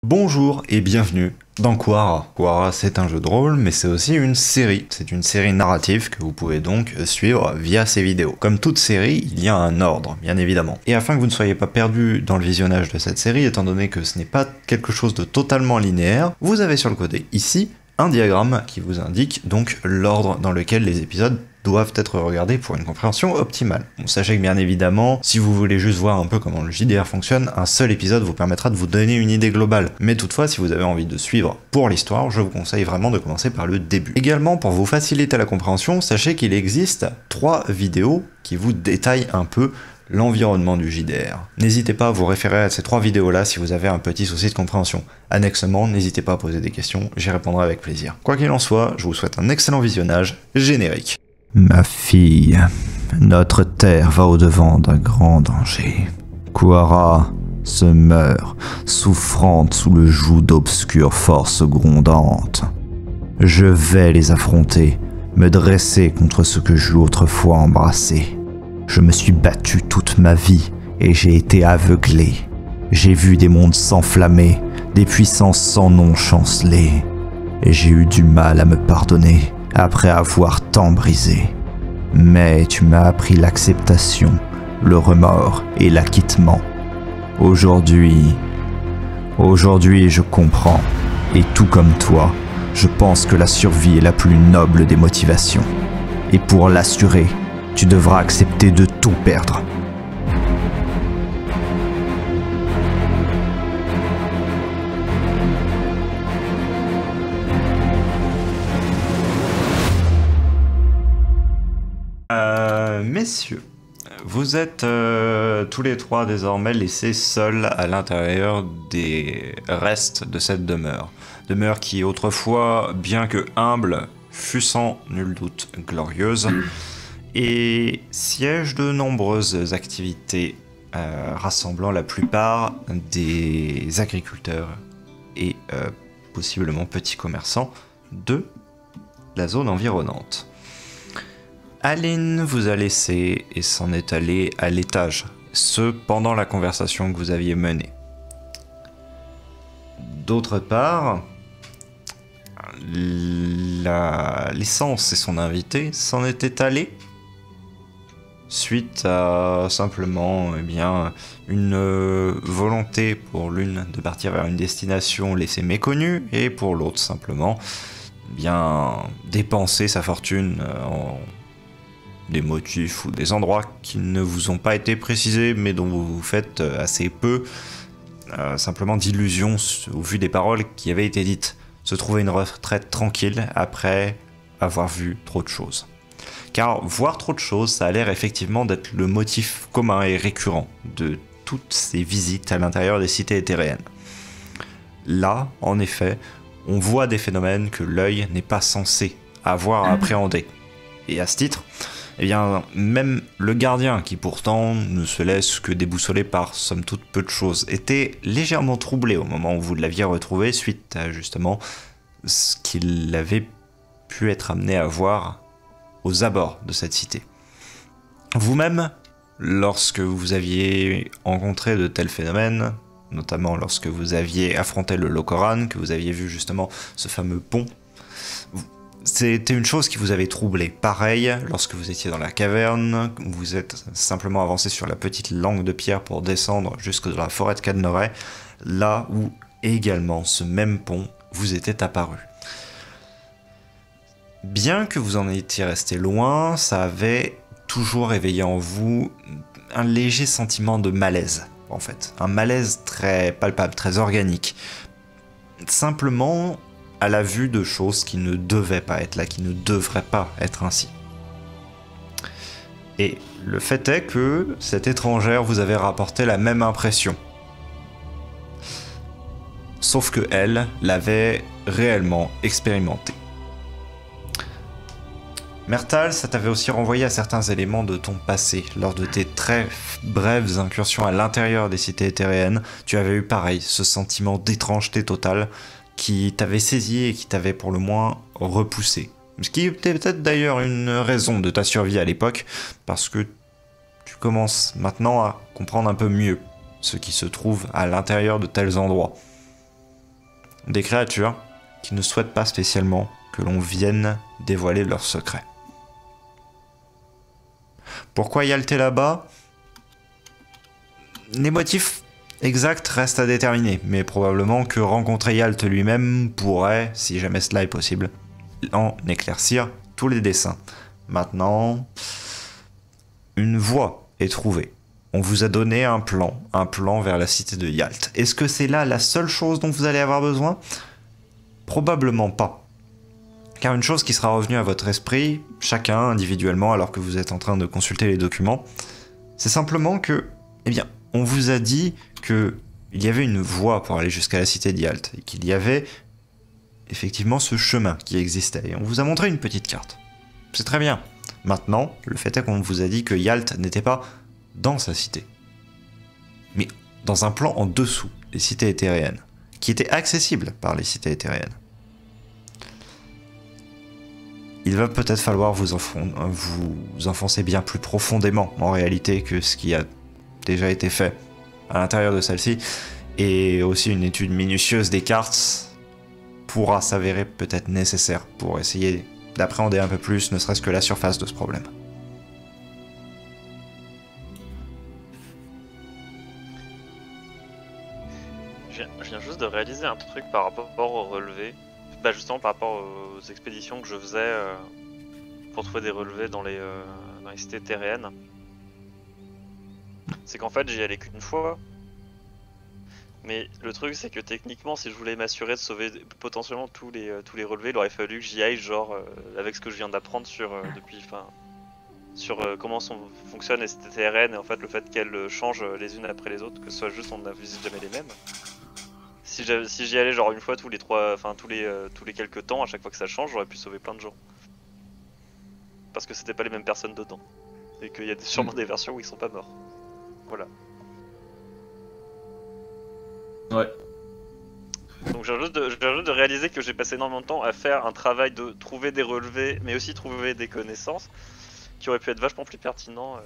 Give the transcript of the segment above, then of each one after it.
Bonjour et bienvenue dans Quara. Quara, c'est un jeu de rôle, mais c'est aussi une série. C'est une série narrative que vous pouvez donc suivre via ces vidéos. Comme toute série, il y a un ordre, bien évidemment. Et afin que vous ne soyez pas perdu dans le visionnage de cette série, étant donné que ce n'est pas quelque chose de totalement linéaire, vous avez sur le côté, ici, un diagramme qui vous indique donc l'ordre dans lequel les épisodes doivent être regardés pour une compréhension optimale. Bon, sachez que bien évidemment, si vous voulez juste voir un peu comment le JDR fonctionne, un seul épisode vous permettra de vous donner une idée globale. Mais toutefois, si vous avez envie de suivre pour l'histoire, je vous conseille vraiment de commencer par le début. Également, pour vous faciliter la compréhension, sachez qu'il existe 3 vidéos qui vous détaillent un peu l'environnement du JDR. N'hésitez pas à vous référer à ces 3 vidéos-là si vous avez un petit souci de compréhension. Annexement, n'hésitez pas à poser des questions, j'y répondrai avec plaisir. Quoi qu'il en soit, je vous souhaite un excellent visionnage générique. Ma fille, notre terre va au-devant d'un grand danger. Quara se meurt, souffrante sous le joug d'obscures forces grondantes. Je vais les affronter, me dresser contre ce que j'eus autrefois embrassé. Je me suis battu toute ma vie et j'ai été aveuglé. J'ai vu des mondes s'enflammer, des puissances sans nom chanceler. Et j'ai eu du mal à me pardonner après avoir tant brisé. Mais tu m'as appris l'acceptation, le remords et l'acquittement. Aujourd'hui, je comprends. Et tout comme toi, je pense que la survie est la plus noble des motivations. Et pour l'assurer, tu devras accepter de tout perdre. Messieurs, vous êtes tous les 3 désormais laissés seuls à l'intérieur des restes de cette demeure. Demeure qui autrefois, bien que humble, fut sans nul doute glorieuse et siège de nombreuses activités rassemblant la plupart des agriculteurs et possiblement petits commerçants de la zone environnante. Aline vous a laissé et s'en est allée à l'étage, ce pendant la conversation que vous aviez menée. D'autre part, l'essence et son invité s'en étaient allés suite à simplement une volonté pour l'une de partir vers une destination laissée méconnue et pour l'autre simplement dépenser sa fortune en des motifs ou des endroits qui ne vous ont pas été précisés mais dont vous faites assez peu simplement d'illusions au vu des paroles qui avaient été dites. Se trouver une retraite tranquille après avoir vu trop de choses. Car voir trop de choses, ça a l'air effectivement d'être le motif commun et récurrent de toutes ces visites à l'intérieur des cités éthéréennes. Là, en effet, on voit des phénomènes que l'œil n'est pas censé avoir à appréhender. Et à ce titre, même le gardien, qui pourtant ne se laisse que déboussoler par somme toute peu de choses, était légèrement troublé au moment où vous l'aviez retrouvé suite à justement ce qu'il avait pu être amené à voir aux abords de cette cité. Vous-même, lorsque vous aviez rencontré de tels phénomènes, notamment lorsque vous aviez affronté le Locoran, que vous aviez vu justement ce fameux pont, c'était une chose qui vous avait troublé. Pareil, lorsque vous étiez dans la caverne, vous êtes simplement avancé sur la petite langue de pierre pour descendre jusque dans la forêt de Cadnoret, là où également ce même pont vous était apparu. Bien que vous en étiez resté loin, ça avait toujours éveillé en vous un léger sentiment de malaise, en fait. Un malaise très palpable, très organique. Simplement à la vue de choses qui ne devaient pas être là, qui ne devraient pas être ainsi. Et le fait est que cette étrangère vous avait rapporté la même impression. Sauf que elle l'avait réellement expérimenté. Mertal, ça t'avait aussi renvoyé à certains éléments de ton passé. Lors de tes très brèves incursions à l'intérieur des cités éthéréennes, tu avais eu pareil, ce sentiment d'étrangeté totale qui t'avait saisi et qui t'avait pour le moins repoussé. Ce qui était peut-être d'ailleurs une raison de ta survie à l'époque, parce que tu commences maintenant à comprendre un peu mieux ce qui se trouve à l'intérieur de tels endroits. Des créatures qui ne souhaitent pas spécialement que l'on vienne dévoiler leurs secrets. Pourquoi Yalt est là-bas? Les motifs exacts restent à déterminer, mais probablement que rencontrer Yalt lui-même pourrait, si jamais cela est possible, en éclaircir tous les dessins. Maintenant, une voie est trouvée. On vous a donné un plan vers la cité de Yalt. Est-ce que c'est là la seule chose dont vous allez avoir besoin? Probablement pas. Car une chose qui sera revenue à votre esprit, chacun individuellement, alors que vous êtes en train de consulter les documents, c'est simplement que, eh bien, on vous a dit que il y avait une voie pour aller jusqu'à la cité d'Yalt, et qu'il y avait effectivement ce chemin qui existait. Et on vous a montré une petite carte. C'est très bien. Maintenant, le fait est qu'on vous a dit que Yalt n'était pas dans sa cité, mais dans un plan en dessous des cités éthéréennes, qui était accessible par les cités éthéréennes. Il va peut-être falloir vous enfoncer bien plus profondément en réalité que ce qui a déjà été fait à l'intérieur de celle-ci, et aussi une étude minutieuse des cartes pourra s'avérer peut-être nécessaire pour essayer d'appréhender un peu plus, ne serait-ce que la surface de ce problème. Je viens juste de réaliser un truc par rapport au relevé. Bah justement par rapport aux expéditions que je faisais pour trouver des relevés dans les cités terréennes. C'est qu'en fait j'y allais qu'une fois. Mais le truc c'est que techniquement si je voulais m'assurer de sauver potentiellement tous les relevés, il aurait fallu que j'y aille genre avec ce que je viens d'apprendre sur comment fonctionnent les cités terréennes et en fait le fait qu'elles changent les unes après les autres, que ce soit juste on ne visite jamais les mêmes. Si j'y allais genre une fois tous les quelques temps, à chaque fois que ça change, j'aurais pu sauver plein de gens. Parce que c'était pas les mêmes personnes dedans. Et qu'il y a sûrement des versions où ils sont pas morts. Voilà. Ouais. Donc j'ai juste de réaliser que j'ai passé énormément de temps à faire un travail de trouver des relevés, mais aussi trouver des connaissances qui auraient pu être vachement plus pertinents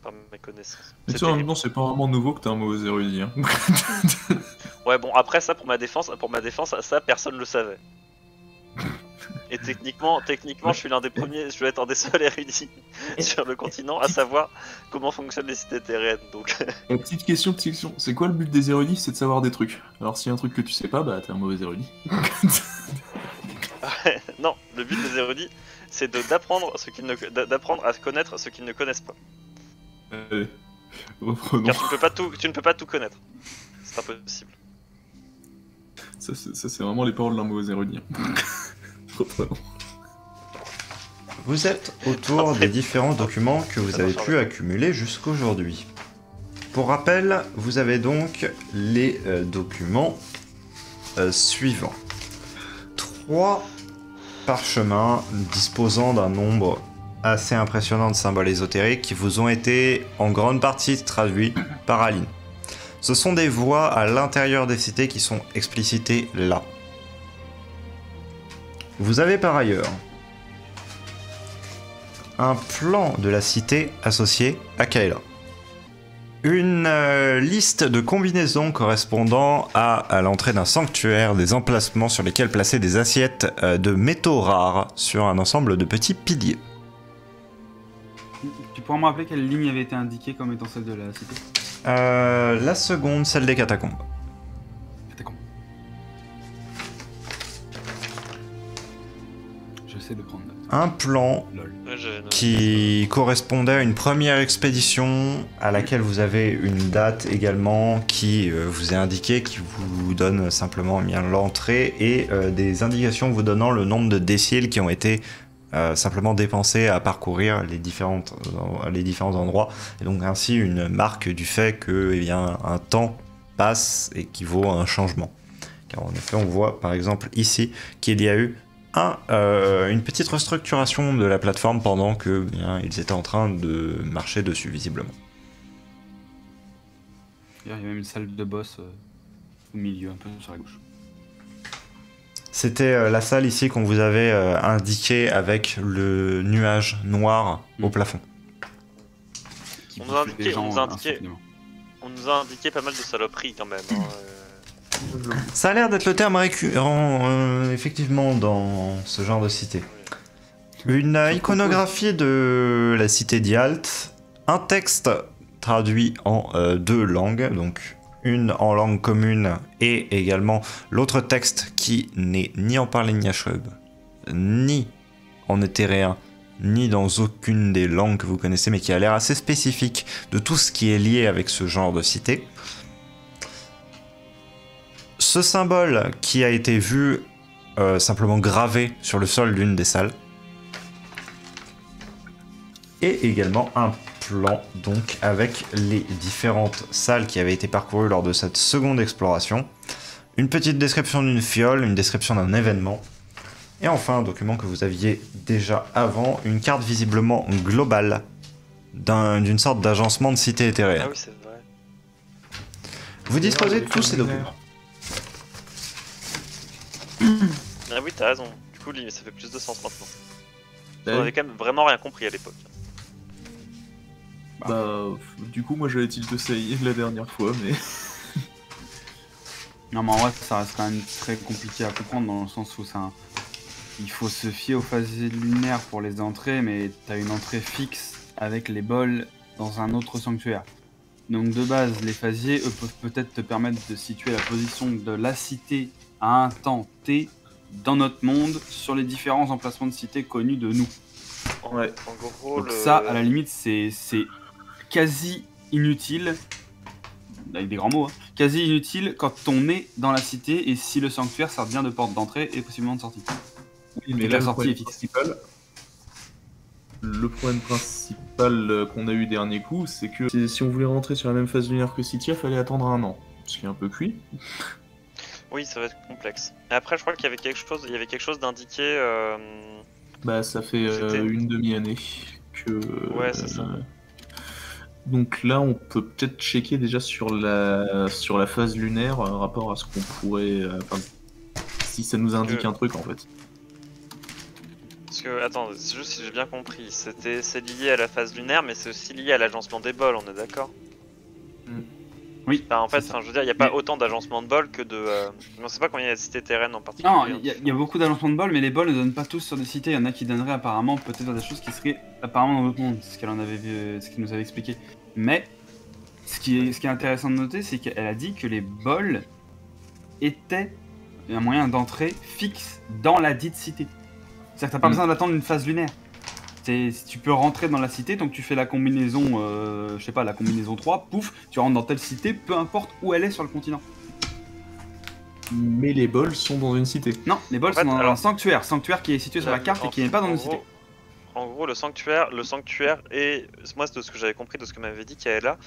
par mes connaissances. Mais ça, en même temps, c'est pas vraiment nouveau que t'es un mauvais érudit. Hein. Ouais, bon, après ça, pour ma défense, ça, personne le savait. Et techniquement, je suis l'un des premiers, je dois être un des seuls érudits sur le continent à savoir comment fonctionnent les cités terrestres. Donc. Petite question, c'est quoi le but des érudits? C'est de savoir des trucs. Alors s'il y a un truc que tu sais pas, bah t'es un mauvais érudit. Non, le but des érudits, c'est d'apprendre à connaître ce qu'ils ne connaissent pas. Reprenons. Car tu ne peux pas tout connaître. C'est impossible. Ça c'est vraiment les paroles d'un mauvais érudit. Reprenons. Vous êtes autour des différents documents que vous avez pu accumuler jusqu'aujourd'hui. Pour rappel, vous avez donc les documents suivants. 3 parchemins disposant d'un nombre assez impressionnant de symboles ésotériques qui vous ont été en grande partie traduits par Aline. Ce sont des voies à l'intérieur des cités qui sont explicitées là. Vous avez par ailleurs un plan de la cité associé à Kaela. Une liste de combinaisons correspondant à l'entrée d'un sanctuaire, des emplacements sur lesquels placer des assiettes de métaux rares sur un ensemble de petits piliers. Tu pourras me rappeler quelle ligne avait été indiquée comme étant celle de la cité? La seconde, celle des catacombes. Catacombes. J'essaie de prendre note. Un plan qui correspondait à une première expédition à laquelle vous avez une date également qui vous est indiquée, qui vous donne simplement bien l'entrée et des indications vous donnant le nombre de déciles qui ont été simplement dépensés à parcourir les différents endroits, et donc ainsi une marque du fait que un temps passe et qui vaut un changement. Car en effet on voit par exemple ici qu'il y a eu une petite restructuration de la plateforme pendant que ils étaient en train de marcher dessus visiblement. Il y a même une salle de boss au milieu, un peu sur la gauche. C'était la salle ici qu'on vous avait indiquée avec le nuage noir au plafond. On nous a indiqué pas mal de saloperies quand même. Ça a l'air d'être le terme récurrent, effectivement, dans ce genre de cité. Une iconographie de la cité d'Yalt, un texte traduit en 2 langues, donc une en langue commune et également l'autre texte qui n'est ni en parléniacheb, ni en éthéréen, ni dans aucune des langues que vous connaissez, mais qui a l'air assez spécifique de tout ce qui est lié avec ce genre de cité. Ce symbole qui a été vu simplement gravé sur le sol d'une des salles, et également un plan donc avec les différentes salles qui avaient été parcourues lors de cette seconde exploration, une petite description d'une fiole, une description d'un événement, et enfin un document que vous aviez déjà avant, une carte visiblement globale d'une sorte d'agencement de cité éthérée. Ah oui, c'est vrai. Vous disposez de tous ces documents. Ah oui, t'as raison. Du coup, ça fait plus de sens maintenant. On avait quand même vraiment rien compris à l'époque. Bah, du coup, moi j'avais tilté ça la dernière fois, mais. Non, mais en vrai, ça reste quand même très compliqué à comprendre dans le sens où il faut se fier aux phasiers lunaires pour les entrées, mais t'as une entrée fixe avec les bols dans un autre sanctuaire. Donc de base, les phasiers, eux, peuvent peut-être te permettre de situer la position de la cité à un temps T dans notre monde sur les différents emplacements de cité connus de nous. Ouais. En gros, Donc ça, à la limite, c'est quasi inutile, avec des grands mots, hein, quasi inutile quand on est dans la cité et si le sanctuaire sert bien de porte d'entrée et possiblement de sortie. Oui, mais Et là, la sortie est fixe. Le problème principal qu'on a eu dernier coup, c'est que si on voulait rentrer sur la même phase lunaire que Cythia, fallait attendre 1 an. Ce qui est un peu cuit. Oui, ça va être complexe. Et après, je crois qu'il y avait quelque chose d'indiqué. Bah, ça fait C'était- une demi-année que. Ouais, c'est ça. Donc là, on peut peut-être checker déjà sur la phase lunaire rapport à ce qu'on pourrait. Si ça nous indique un truc en fait. Parce que, attends, c'est juste si j'ai bien compris, c'est lié à la phase lunaire, mais c'est aussi lié à l'agencement des bols, on est d'accord? Oui. Enfin, en fait, c'est ça. je veux dire, il n'y a pas Mais- autant d'agencement de bols que de. On sait pas combien il y a de cités terraines en particulier. Non, il y a beaucoup d'agencements de bols, mais les bols ne donnent pas tous sur des cités. Il y en a qui donneraient apparemment peut-être des choses qui seraient apparemment dans notre monde, ce qu'elle en avait vu, ce qu'il nous avait expliqué. Mais ce qui est intéressant de noter, c'est qu'elle a dit que les bols étaient un moyen d'entrée fixe dans la dite cité. C'est-à-dire que t'as pas besoin d'attendre une phase lunaire. Si tu peux rentrer dans la cité, donc tu fais la combinaison, je sais pas, la combinaison 3, pouf, tu rentres dans telle cité, peu importe où elle est sur le continent. Mais les bols sont dans une cité. Non, les bols En fait, sont dans alors- un sanctuaire qui est situé sur la carte et qui n'est pas dans une cité. En gros, le sanctuaire est. Moi, c'est de ce que j'avais compris de ce que m'avait dit Kaela.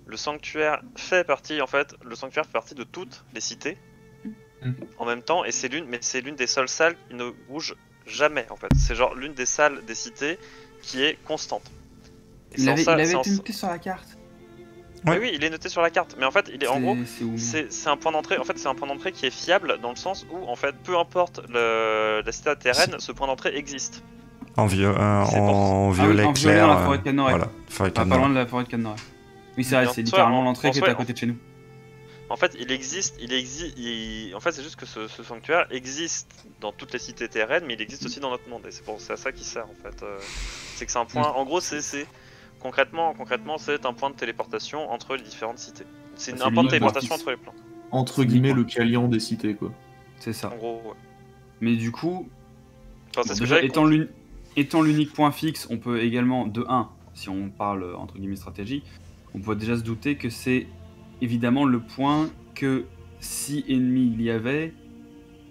Le sanctuaire fait partie de toutes les cités en même temps, et c'est l'une des seules salles qui ne bouge jamais en fait. C'est genre l'une des salles des cités qui est constante. Et Il c'est en avait, ça- il c'est avait en été ça- noté sur la carte. Oui, oui, il est noté sur la carte, mais en fait, en gros, C'est où c'est un point d'entrée. En fait, c'est un point d'entrée qui est fiable dans le sens où, en fait, peu importe la cité terraine, ce point d'entrée existe. En, en violet en violet clair. dans la forêt de Cannoret. Voilà, forêt de Pas Cannoret. loin de la forêt de Cannoret. Oui, c'est vrai, Et en c'est soi, littéralement en l'entrée qui soi, est à côté de chez nous. En fait, en fait, c'est juste que ce sanctuaire existe dans toutes les cités terraines, mais il existe aussi dans notre monde, et c'est à ça qu'il sert, en fait. C'est que c'est un point. En gros, concrètement, c'est un point de téléportation entre les différentes cités. C'est C'est un point de l'unique téléportation point entre les plans. Entre guillemets, le Calian des cités, quoi. C'est ça. En gros, ouais. Mais du coup, Enfin, c'est ce que déjà, j'avais compris. étant l'unique point fixe, on peut également, de 1, si on parle entre guillemets stratégie, on peut déjà se douter que c'est évidemment le point que, si ennemi il y avait,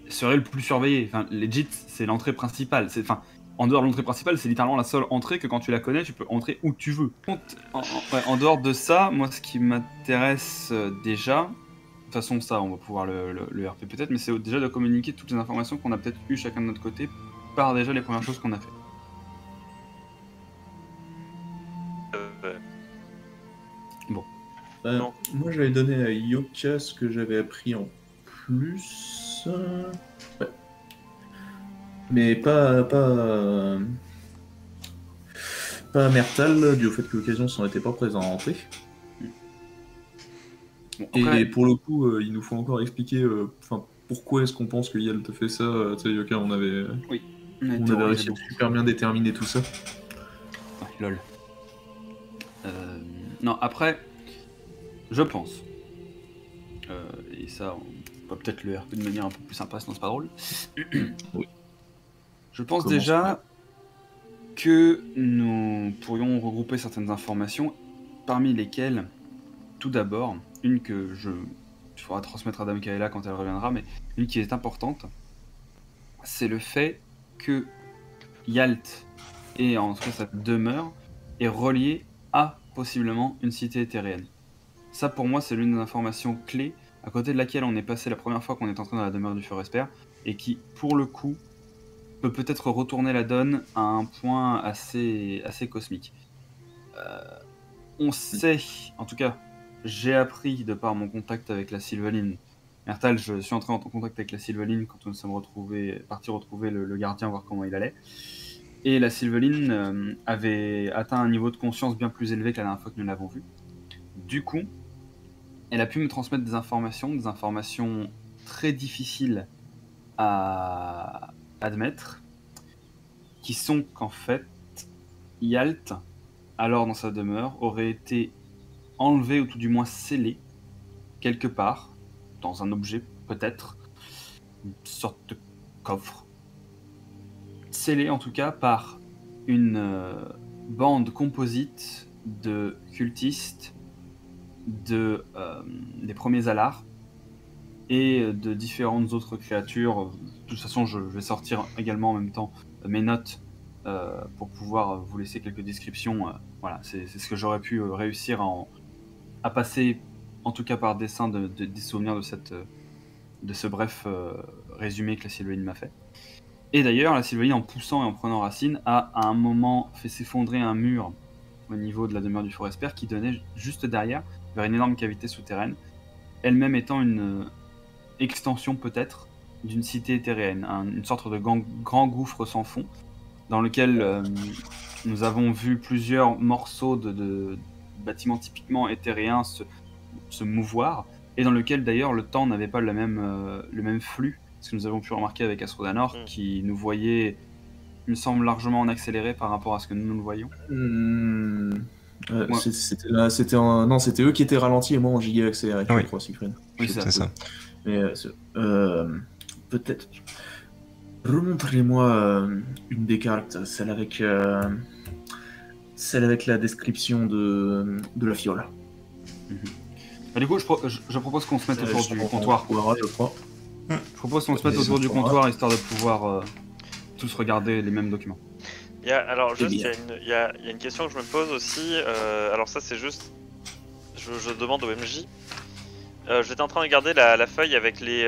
serait le plus surveillé. Enfin, legit, c'est l'entrée principale. Enfin, en dehors de l'entrée principale, c'est littéralement la seule entrée que quand tu la connais, tu peux entrer où tu veux. En dehors de ça, moi, ce qui m'intéresse déjà, de toute façon, ça, on va pouvoir le RP peut-être, mais c'est déjà de communiquer toutes les informations qu'on a peut-être eues chacun de notre côté par déjà les premières choses qu'on a fait. Non. Moi, j'avais donné à Yoka ce que j'avais appris en plus. Ouais. Mais pas à Mertal, dû au fait que l'occasion s'en était pas présentée. Bon, après, Et pour le coup, il nous faut encore expliquer pourquoi est-ce qu'on pense que Yalt a fait ça. Tu sais, Yoka, on avait on a réussi théorisé à beaucoup. super bien déterminer tout ça. Ouais, lol. Non, après, je pense, et ça, on va peut-être le RP de manière un peu plus sympa, sinon c'est pas drôle. Oui. Je pense Commence déjà que nous pourrions regrouper certaines informations, parmi lesquelles, tout d'abord, une que il faudra transmettre à Dame Kaela quand elle reviendra, mais une qui est importante, c'est le fait que Yalt, et en tout cas sa demeure, est reliée à possiblement une cité éthéréenne. Ça pour moi c'est l'une des informations clés à côté de laquelle on est passé la première fois qu'on est entré dans la demeure du Feu-Espère et qui pour le coup peut peut-être retourner la donne à un point assez cosmique. On sait, en tout cas j'ai appris de par mon contact avec la Sylvaline, Mertal, je suis entré en contact avec la Sylvaline quand nous sommes partis retrouver le gardien, voir comment il allait. Et la Sylvaline avait atteint un niveau de conscience bien plus élevé que la dernière fois que nous l'avons vue. Du coup, elle a pu me transmettre des informations très difficiles à admettre, qui sont qu'en fait, Yalt, alors dans sa demeure, aurait été enlevé ou tout du moins scellé quelque part, dans un objet peut-être, une sorte de coffre, scellé en tout cas par une bande composite de cultistes, des premiers Alars et de différentes autres créatures. De toute façon, je vais sortir également en même temps mes notes pour pouvoir vous laisser quelques descriptions. Voilà, c'est ce que j'aurais pu réussir à passer, en tout cas par dessin, des souvenirs de ce bref résumé que la Sylvaline m'a fait. Et d'ailleurs, la Sylvaline, en poussant et en prenant racine, a à un moment fait s'effondrer un mur au niveau de la demeure du Feu-Espère qui donnait juste derrière vers une énorme cavité souterraine, elle-même étant une extension peut-être d'une cité éthéréenne, une sorte de grand gouffre sans fond, dans lequel nous avons vu plusieurs morceaux de bâtiments typiquement éthéréens se mouvoir, et dans lequel d'ailleurs le temps n'avait pas le même flux, ce que nous avons pu remarquer avec Astrodanor, qui nous voyait, il me semble, largement en accéléré par rapport à ce que nous le voyions. C'était eux qui étaient ralentis et moi en giga accéléré, je crois, Siegfried. Oui, c'est ça. Mais peut-être remontrez-moi une des cartes, celle avec la description de la fiole. Du coup, je propose qu'on se mette autour du comptoir. Je crois. Je propose qu'on se mette autour du comptoir histoire de pouvoir tous regarder les mêmes documents. Alors juste, il y a une question que je me pose aussi. Alors ça c'est juste, je demande au MJ. J'étais en train de regarder la feuille avec les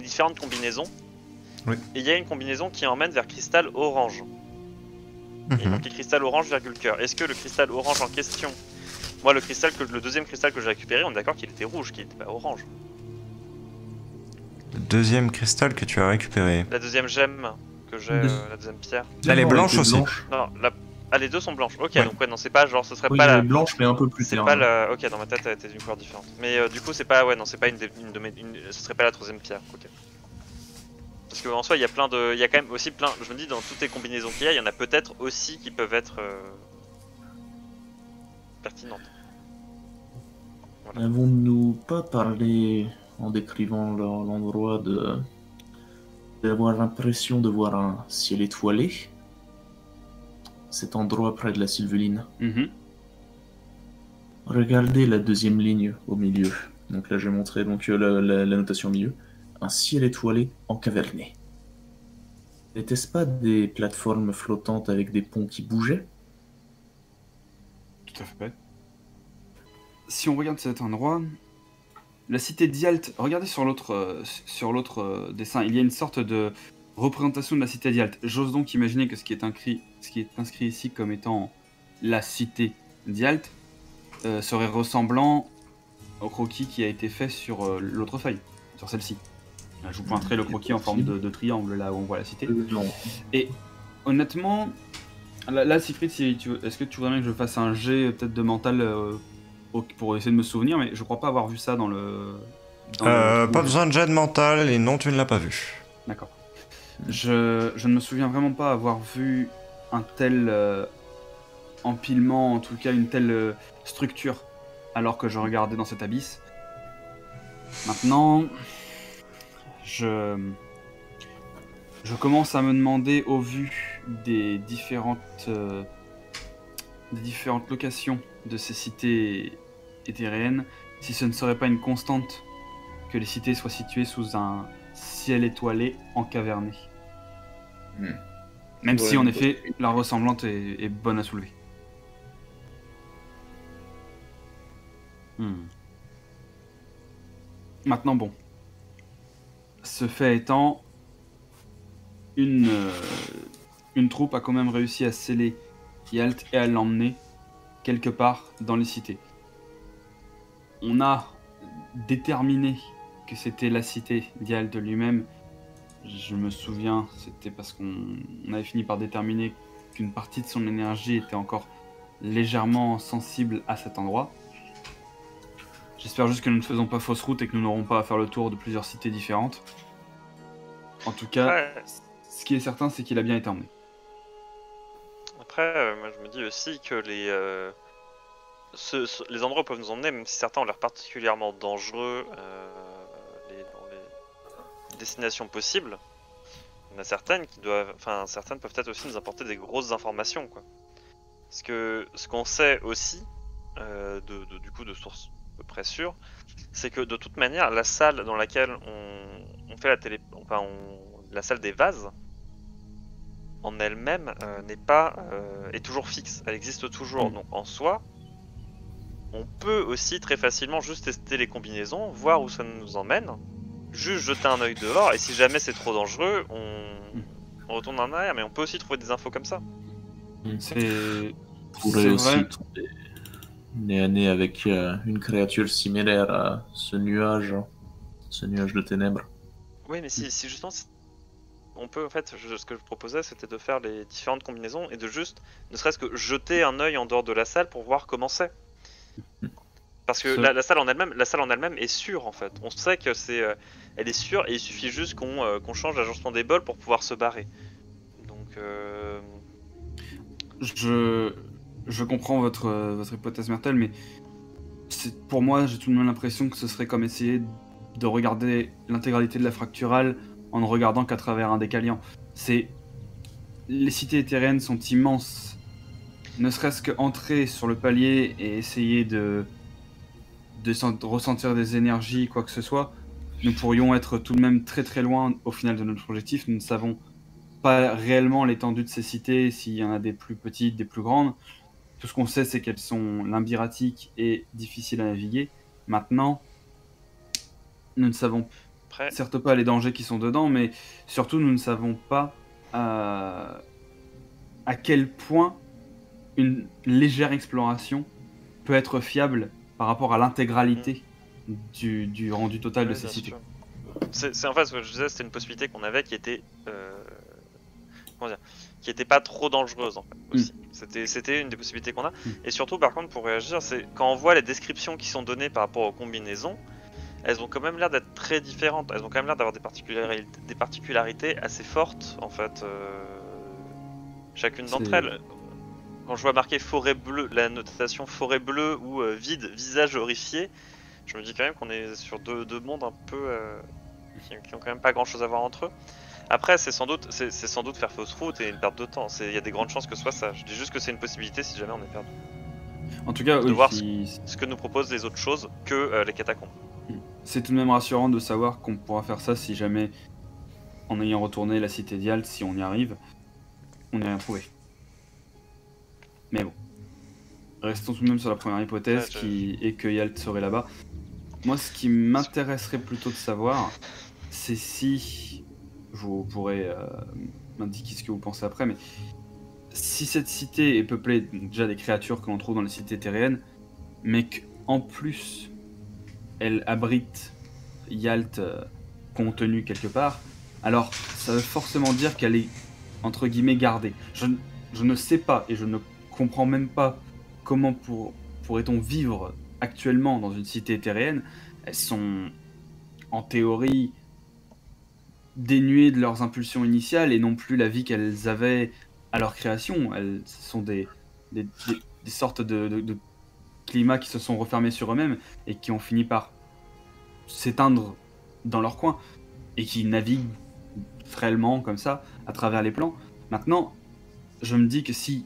différentes combinaisons. Oui. Et il y a une combinaison qui emmène vers cristal orange. Et donc cristal orange virgule cœur. Est-ce que le cristal orange en question, moi le deuxième cristal que j'ai récupéré, on est d'accord qu'il était rouge, qu'il n'était pas orange. Le deuxième cristal que tu as récupéré. La deuxième gemme que j'ai, la deuxième pierre. Elle est blanche aussi. Non, les deux sont blanches. Ok, Ouais. donc ouais, non, c'est pas genre, ce serait Oui, pas elle la est blanche mais un peu plus c'est claire. pas la. Ok, dans ma tête, elle était d'une couleur différente. Mais du coup, c'est pas. Ouais, non, c'est pas ce serait pas la troisième pierre. Ok. Parce qu'en soi, il y a plein de. Il y a quand même aussi plein. Je me dis, dans toutes les combinaisons qu'il y a, il y en a peut-être aussi qui peuvent être pertinentes. Voilà. N'avons-nous pas parlé, en décrivant l'endroit, d'avoir l'impression de voir un ciel étoilé? Cet endroit près de la Sylvaline. Regardez la deuxième ligne au milieu. Donc là, j'ai montré la notation au milieu. Un ciel étoilé encaverné. N'était-ce pas des plateformes flottantes avec des ponts qui bougeaient? Tout à fait. Si on regarde cet endroit, la cité d'Yalt, regardez sur l'autre dessin, il y a une sorte de représentation de la cité d'Yalt. J'ose donc imaginer que ce qui est inscrit ici comme étant la cité d'Yalt serait ressemblant au croquis qui a été fait sur l'autre feuille, sur celle-ci. Je vous pointerai le croquis en forme de triangle là où on voit la cité. Non. Et honnêtement, là Siegfried, est-ce que tu voudrais bien que je fasse un jet peut-être de mental pour essayer de me souvenir, mais je crois pas avoir vu ça dans le... Pas besoin de jet de mental, et non, tu ne l'as pas vu. D'accord. Je ne me souviens vraiment pas avoir vu un tel empilement, en tout cas une telle structure, alors que je regardais dans cet abysse. Maintenant, je commence à me demander, au vu des différentes locations de ces cités éthéréennes, si ce ne serait pas une constante que les cités soient situées sous un ciel étoilé encaverné. Même si, en effet, la ressemblance est bonne à soulever. Maintenant, bon. Ce fait étant, une troupe a quand même réussi à sceller Yalt et à l'emmener quelque part dans les cités. On a déterminé que c'était la cité d'Yalt lui-même. Je me souviens, c'était parce qu'on avait fini par déterminer qu'une partie de son énergie était encore légèrement sensible à cet endroit. J'espère juste que nous ne faisons pas fausse route et que nous n'aurons pas à faire le tour de plusieurs cités différentes. En tout cas, Ouais. ce qui est certain, c'est qu'il a bien été emmené. Après, moi je me dis aussi que les endroits où peuvent nous emmener, même si certains ont l'air particulièrement dangereux, dans les destinations possibles, il y en a certaines qui doivent, enfin certaines peuvent peut-être aussi nous apporter des grosses informations, quoi. Parce que ce qu'on sait aussi, du coup de sources à peu près sûres, c'est que de toute manière, la salle dans laquelle on fait la salle des vases, en elle-même est toujours fixe, elle existe toujours. Donc en soi, on peut aussi très facilement juste tester les combinaisons, voir où ça nous emmène, juste jeter un œil dehors, et si jamais c'est trop dangereux, on retourne en arrière, mais on peut aussi trouver des infos comme ça. C'est Pourrait aussi vrai. tomber nez à nez avec une créature similaire à ce nuage de ténèbres. Oui, mais si justement, on peut en fait, ce que je proposais, c'était de faire les différentes combinaisons et de juste, ne serait-ce que jeter un œil en dehors de la salle pour voir comment c'est. Parce que la salle en elle-même est sûre en fait. On sait que elle est sûre et il suffit juste qu'on change l'agencement des bols pour pouvoir se barrer. Donc Je comprends votre hypothèse, Mertel, mais pour moi, j'ai tout de même l'impression que ce serait comme essayer de regarder l'intégralité de la fracturale en ne regardant qu'à travers un décaliant. Les cités éthériennes sont immenses. Ne serait-ce qu'entrer sur le palier et essayer de ressentir des énergies, quoi que ce soit, nous pourrions être tout de même très très loin au final de notre objectif. Nous ne savons pas réellement l'étendue de ces cités, s'il y en a des plus petites, des plus grandes. Tout ce qu'on sait, c'est qu'elles sont limbiratiques et difficiles à naviguer. Maintenant, nous ne savons certes pas les dangers qui sont dedans, mais surtout nous ne savons pas à quel point une légère exploration peut être fiable par rapport à l'intégralité du rendu total de ces cités. C'est en fait ce que je disais, c'était une possibilité qu'on avait qui était qui était pas trop dangereuse en fait aussi. C'était une des possibilités qu'on a. Et surtout par contre pour réagir, c'est quand on voit les descriptions qui sont données par rapport aux combinaisons, elles ont quand même l'air d'être très différentes. Elles ont quand même l'air d'avoir des particularités assez fortes en fait. Chacune d'entre elles. Quand je vois marqué forêt bleue, la notation forêt bleue ou vide, visage horrifié, je me dis quand même qu'on est sur deux mondes un peu qui ont quand même pas grand chose à voir entre eux. Après, c'est sans doute faire fausse route et une perte de temps. Il y a des grandes chances que ce soit ça. Je dis juste que c'est une possibilité si jamais on est perdu. En tout cas, de voir ce que nous proposent les autres choses que les catacombes. C'est tout de même rassurant de savoir qu'on pourra faire ça si jamais, en ayant retourné la cité d'Yalt, si on y arrive, on n'y a rien trouvé. Mais bon, restons tout de même sur la première hypothèse qui est que Yalt serait là-bas. Moi, ce qui m'intéresserait plutôt de savoir, c'est si, vous pourrez m'indiquer ce que vous pensez après, mais si cette cité est peuplée déjà des créatures que l'on trouve dans les cités terriennes, mais qu'en plus elle abrite Yalt contenu quelque part, alors ça veut forcément dire qu'elle est entre guillemets gardée. Je ne sais pas et je ne comprends même pas comment pourrait-on vivre actuellement dans une cité éthéréenne, elles sont en théorie dénuées de leurs impulsions initiales et non plus la vie qu'elles avaient à leur création. Elles sont des sortes de climats qui se sont refermés sur eux-mêmes et qui ont fini par s'éteindre dans leur coin et qui naviguent frêlement comme ça à travers les plans. Maintenant, je me dis que si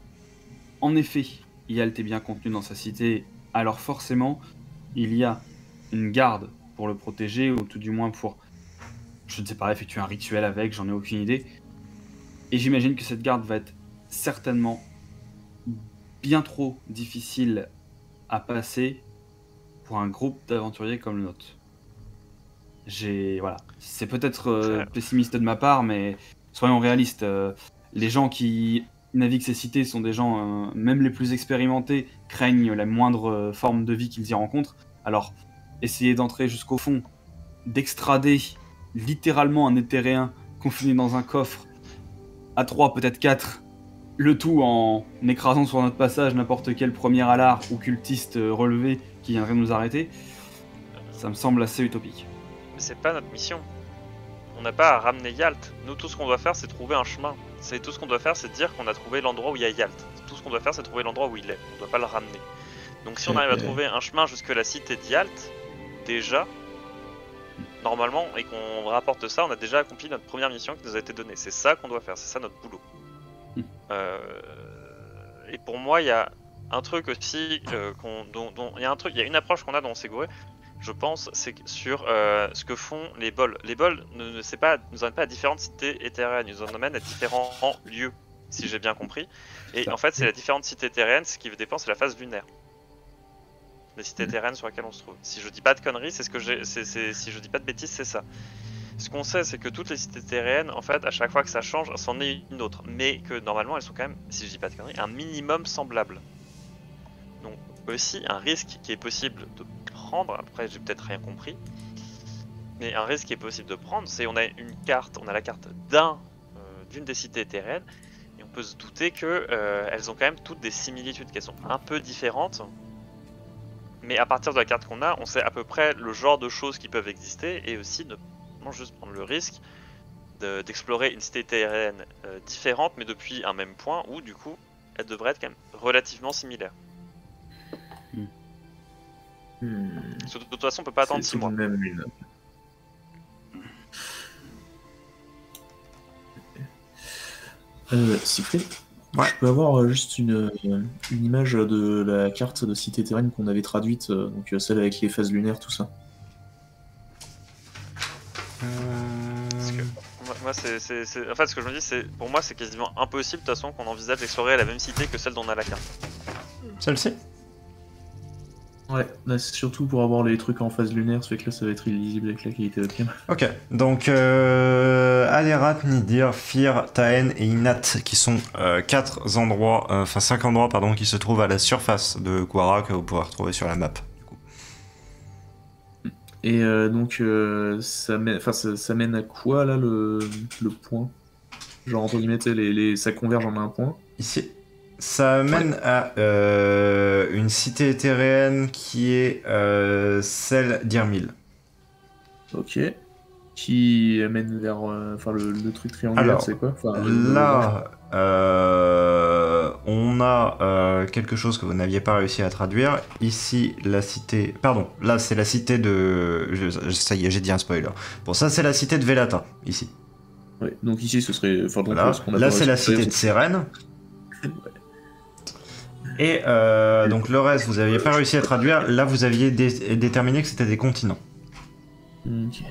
en effet Yalt est bien contenu dans sa cité, alors forcément il y a une garde pour le protéger, ou tout du moins pour, je ne sais pas, effectuer un rituel avec, j'en ai aucune idée. Et j'imagine que cette garde va être certainement bien trop difficile à passer pour un groupe d'aventuriers comme le nôtre. Voilà. C'est peut-être pessimiste de ma part, mais soyons réalistes. Les gens qui naviguent ces cités sont des gens, même les plus expérimentés, craignent la moindre forme de vie qu'ils y rencontrent. Alors, essayer d'entrer jusqu'au fond, d'extrader littéralement un éthéréen confiné dans un coffre, à 3, peut-être 4, le tout en écrasant sur notre passage n'importe quel premier alard ou cultiste relevé qui viendrait nous arrêter, ça me semble assez utopique. Mais c'est pas notre mission. On n'a pas à ramener Yalt. Nous, tout ce qu'on doit faire, c'est trouver un chemin. Tout ce qu'on doit faire, c'est dire qu'on a trouvé l'endroit où il y a Yalt. Tout ce qu'on doit faire, c'est trouver l'endroit où il est. On doit pas le ramener. Donc si on arrive à trouver un chemin jusque la cité d'Yalt, déjà, normalement, et qu'on rapporte ça, on a déjà accompli notre première mission qui nous a été donnée. C'est ça qu'on doit faire, c'est ça notre boulot. Et pour moi, il y a un truc aussi, il y a une approche qu'on a dans Segure, je pense, c'est sur ce que font les bols. Les bols nous emmènent pas à différentes cités éthéréennes, ils nous emmènent à différents lieux, si j'ai bien compris. Et en fait, c'est la différente cité éthéréenne, ce qui dépend, c'est la phase lunaire. Les cités éthéréennes sur lesquelles on se trouve. Si je dis pas de conneries, si je dis pas de bêtises, c'est ça. Ce qu'on sait, c'est que toutes les cités éthéréennes, en fait, à chaque fois que ça change, c'en est une autre. Mais que normalement, elles sont quand même, si je dis pas de conneries, un minimum semblable. Donc aussi, un risque qui est possible de prendre, après j'ai peut-être rien compris, mais un risque qui est possible de prendre, c'est on a la carte d'une des cités éthéréennes, et on peut se douter que elles ont quand même toutes des similitudes, qu'elles sont un peu différentes. Mais à partir de la carte qu'on a, on sait à peu près le genre de choses qui peuvent exister, et aussi ne juste prendre le risque d'explorer une cité éthéréenne différente, mais depuis un même point, où du coup, elle devrait être quand même relativement similaire. Parce que de toute façon, on peut pas attendre 6 mois. Même Siegfried, ouais. Je peux avoir juste une image de la carte de cité éthéréenne qu'on avait traduite, donc celle avec les phases lunaires, tout ça. Parce que moi, en fait, ce que je me dis, c'est pour moi, c'est quasiment impossible de toute façon qu'on envisage d'explorer la même cité que celle dont on a la carte. Celle-ci ? Ouais, là, c'est surtout pour avoir les trucs en phase lunaire, ça fait que là ça va être illisible avec la qualité webcam. Ok, donc Alerat, Nidir, Fir, Taen et Inat, qui sont 5 endroits pardon, qui se trouvent à la surface de Quara, que vous pourrez retrouver sur la map. Et donc ça mène à quoi là le point? Genre entre guillemets, ça converge en un point. Ici. Ça mène à une cité éthéréenne qui est celle d'Irmil. Ok. Qui mène vers le truc triangulaire, c'est quoi? Là, on a quelque chose que vous n'aviez pas réussi à traduire. Ici, la cité... Pardon, là c'est la cité de... Ça y est, j'ai dit un spoiler. Bon, ça c'est la cité de Velata, ici. Ouais, donc ici ce serait... Voilà. Là c'est la cité de Sérène. Et donc le reste, vous n'aviez pas réussi à traduire. Là, vous aviez déterminé que c'était des continents. Ok.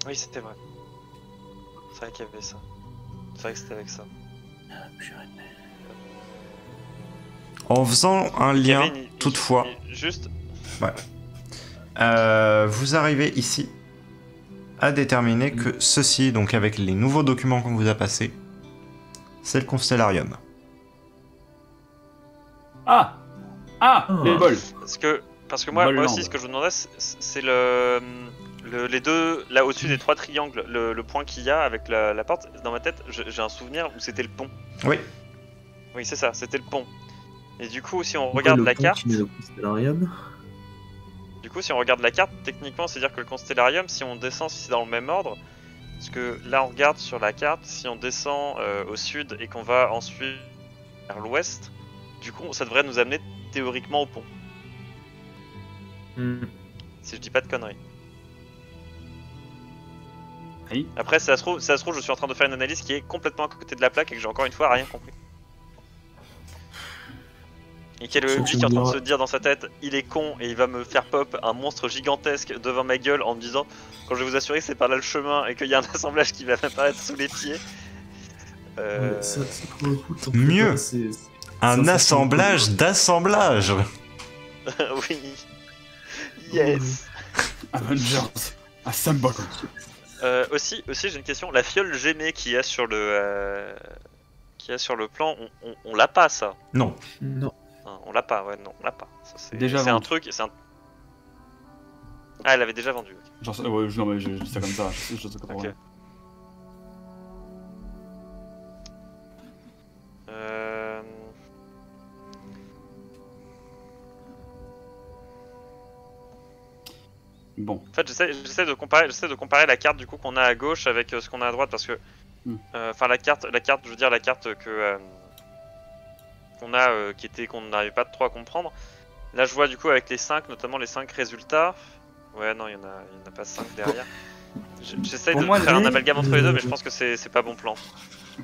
Oui, c'était vrai. C'est vrai qu'il y avait ça. C'est vrai que c'était avec ça. En faisant un lien, toutefois... Juste... Ouais. Vous arrivez ici à déterminer que ceci, donc avec les nouveaux documents qu'on vous a passés, c'est le Constellarium. Les bols. Parce que moi aussi, ce que je vous demandais, c'est les deux, là au-dessus des 3 triangles, le point qu'il y a avec la porte. Dans ma tête, j'ai un souvenir où c'était le pont. Oui. Oui, c'est ça, c'était le pont. Et du coup, si on regarde la carte, Constellarium. du coup, si on regarde la carte, techniquement, c'est-à-dire que le Constellarium, si on descend, si c'est dans le même ordre, parce que là, on regarde sur la carte, si on descend au sud et qu'on va ensuite vers l'ouest, du coup, ça devrait nous amener théoriquement au pont. Si je dis pas de conneries. Oui. Après, ça se trouve, je suis en train de faire une analyse qui est complètement à côté de la plaque et que j'ai encore une fois rien compris. Et qu'il y a lui qui est en train de se dire dans sa tête, il est con et il va me faire pop un monstre gigantesque devant ma gueule en me disant, quand je vais vous assurer que c'est par là le chemin et qu'il y a un assemblage qui va m'apparaître sous les pieds. Ça, pour le coup, Mieux. Un ça, assemblage d'assemblage. Oui. Yes. Avengers, assemble. Aussi j'ai une question. La fiole gémée qu'il y a sur le plan, on l'a pas ça. Non. Non. Hein, on l'a pas. Ouais, non, on l'a pas. Ça, c'est Déjà c'est un vendu. truc. Ah, elle avait déjà vendu. Ok. Genre, ouais, non, mais je dis ça comme ça, je sais pas Ok. vraiment. Bon, En fait, j'essaie de comparer la carte du coup qu'on a à gauche avec ce qu'on a à droite parce que, enfin la carte, je veux dire la carte que qu'on a, qu'on n'arrivait pas trop à comprendre. Là, je vois du coup avec les 5, notamment les 5 résultats. Ouais, non, il y en a pas 5 derrière. J'essaie Pour de moi, faire un les- amalgame entre les deux, mais je pense que c'est pas bon plan.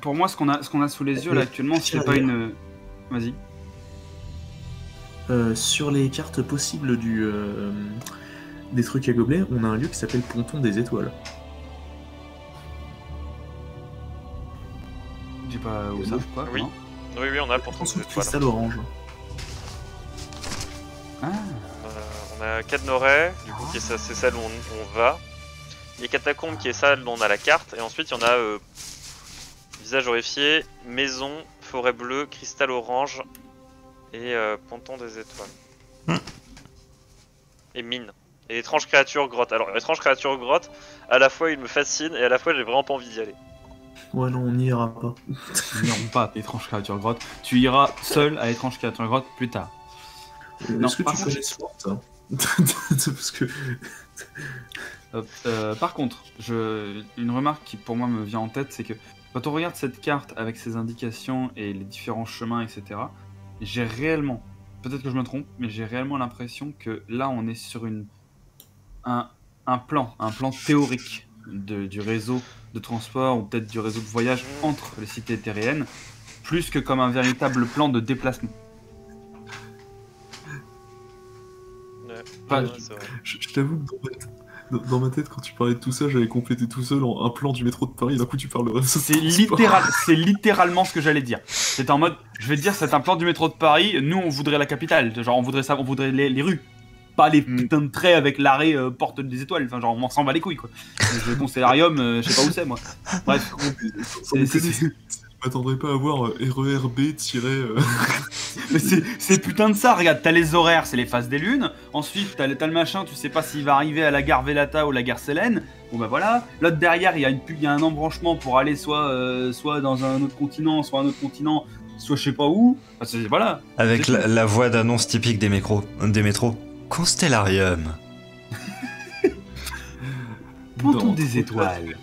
pour moi, ce qu'on a sous les yeux là actuellement, c'est pas une. Vas-y. Sur les cartes possibles des trucs à gobelets, on a un lieu qui s'appelle Ponton des Étoiles. J'ai pas où ça, quoi. Oui. non Oui, on a pour Ponton ton de cristal orange. Ah, On a Cadnoret, du coup, c'est celle où on va. Il y a Catacombes qui est celle dont on a la carte. Et ensuite, il y en a Visage horrifié, Maison, Forêt bleue, Cristal orange et Ponton des étoiles. Et Mine. Et Étrange créature grotte. Alors, Étrange créature grotte, à la fois il me fascine et à la fois j'ai vraiment pas envie d'y aller. Ouais, non, on n'y ira pas. n'irons pas à étrange créature grotte. Tu iras seul à étrange créature grotte plus tard. Non, Est-ce que par tu contre- connais Sword hein Parce que. Par contre, une remarque qui pour moi me vient en tête, c'est que quand on regarde cette carte avec ses indications et les différents chemins, etc., j'ai réellement, peut-être que je me trompe, mais j'ai réellement l'impression que là on est sur un plan théorique du réseau de transport ou peut-être du réseau de voyage entre les cités terriennes, plus que comme un véritable plan de déplacement. Enfin, Ouais, c'est vrai. Je t'avoue que dans ma tête, quand tu parlais de tout ça, j'avais complété tout seul en un plan du métro de Paris. D'un coup, tu parles de réseau de transport. c'est littéralement ce que j'allais dire. C'est en mode, je vais te dire, c'est un plan du métro de Paris. Nous, on voudrait la capitale. Genre, on voudrait les rues. Pas les putains de traits avec l'arrêt porte des étoiles. Enfin, genre, on s'en bat les couilles, quoi. Le Constellarium, je sais pas où c'est, moi. Bref. Je m'attendrais pas à voir RERB Mais c'est putain de ça, regarde, t'as les horaires, c'est les phases des lunes. Ensuite, t'as le machin, tu sais pas s'il va arriver à la gare Vélata ou la gare Sélène. Bon bah voilà. L'autre derrière, il y a un embranchement pour aller soit dans un autre continent, soit je sais pas où. Enfin, voilà. Avec la voix d'annonce typique des métros. Constellarium. Ponton des étoiles.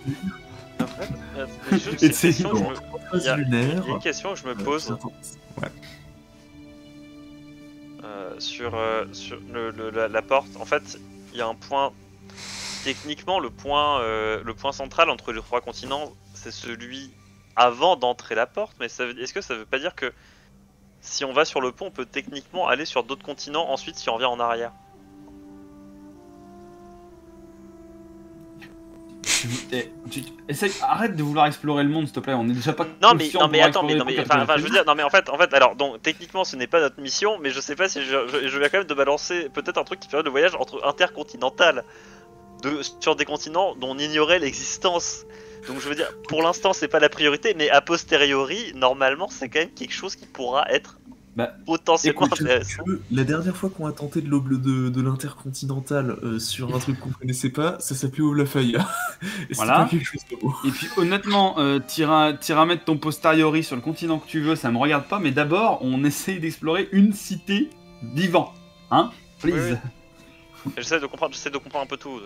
En fait, juste Et une c'est- question que je me- il y a lunaire. une question que je me pose sur la porte. En fait, il y a un point. Techniquement, le point central entre les 3 continents, c'est celui avant d'entrer la porte. Mais est-ce que ça veut pas dire que si on va sur le pont, on peut techniquement aller sur d'autres continents ensuite si on revient en arrière? Arrête de vouloir explorer le monde, s'il te plaît. On est déjà pas. Non mais, conscient non de mais vouloir attends, explorer mais, complètement je veux dire, non mais en fait, alors donc techniquement ce n'est pas notre mission, mais je sais pas si je viens quand même de balancer peut-être un truc qui ferait le voyage entre intercontinental sur des continents dont on ignorait l'existence. Donc je veux dire, pour l'instant c'est pas la priorité, mais a posteriori, normalement c'est quand même quelque chose qui pourra être potentiellement Écoute, intéressant. la dernière fois qu'on a tenté de l'intercontinental sur un truc qu'on connaissait pas, ça s'appelait Oblafaya. Et c'était Voilà. pas quelque chose de beau. Et puis honnêtement, t'iras mettre ton posteriori sur le continent que tu veux, ça me regarde pas, mais d'abord, on essaye d'explorer une cité vivant. Hein? Please. Oui. J'essaie de comprendre un peu tout.